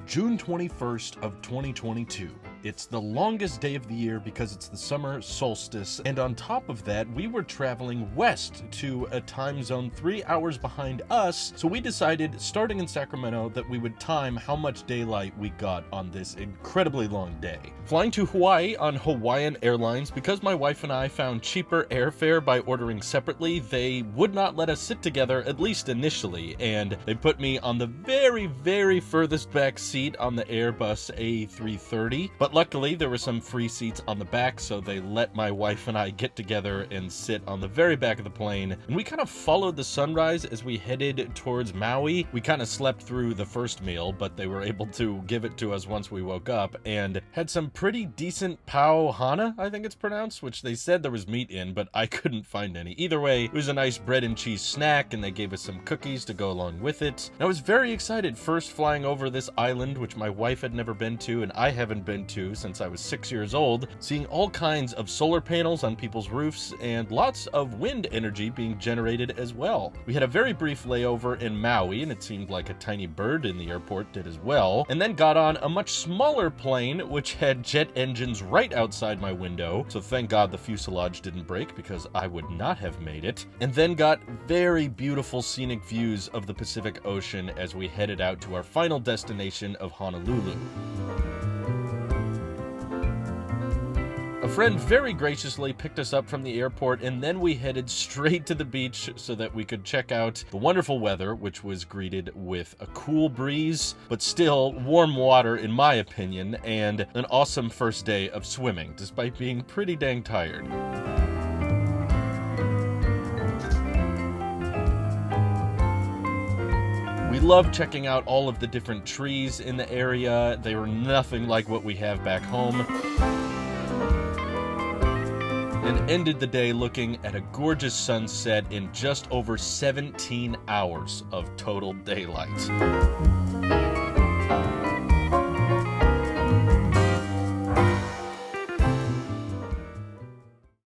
June 21st of 2022. It's the longest day of the year because it's the summer solstice, and on top of that, we were traveling west to a time zone 3 hours behind us, so we decided, starting in Sacramento, that we would time how much daylight we got on this incredibly long day. Flying to Hawaii on Hawaiian Airlines, because my wife and I found cheaper airfare by ordering separately, they would not let us sit together, at least initially, and they put me on the very furthest back seat on the Airbus A330, but luckily there were some free seats on the back, so they let my wife and I get together and sit on the very back of the plane, and we kind of followed the sunrise as we headed towards Maui. We kind of slept through the first meal, but they were able to give it to us once we woke up, and had some pretty decent pau hana, I think it's pronounced, which they said there was meat in, but I couldn't find any. Either way, it was a nice bread and cheese snack, and they gave us some cookies to go along with it. And I was very excited first flying over this island, which my wife had never been to and I haven't been to since I was 6 years old, seeing all kinds of solar panels on people's roofs and lots of wind energy being generated as well. We had a very brief layover in Maui, and it seemed like a tiny bird in the airport did as well, and then got on a much smaller plane which had jet engines right outside my window, so thank God the fuselage didn't break because I would not have made it, and then got very beautiful scenic views of the Pacific Ocean as we headed out to our final destination of Honolulu. A friend very graciously picked us up from the airport, and then we headed straight to the beach so that we could check out the wonderful weather, which was greeted with a cool breeze, but still warm water in my opinion, and an awesome first day of swimming, despite being pretty dang tired. We loved checking out all of the different trees in the area. They were nothing like what we have back home. And ended the day looking at a gorgeous sunset in just over 17 hours of total daylight.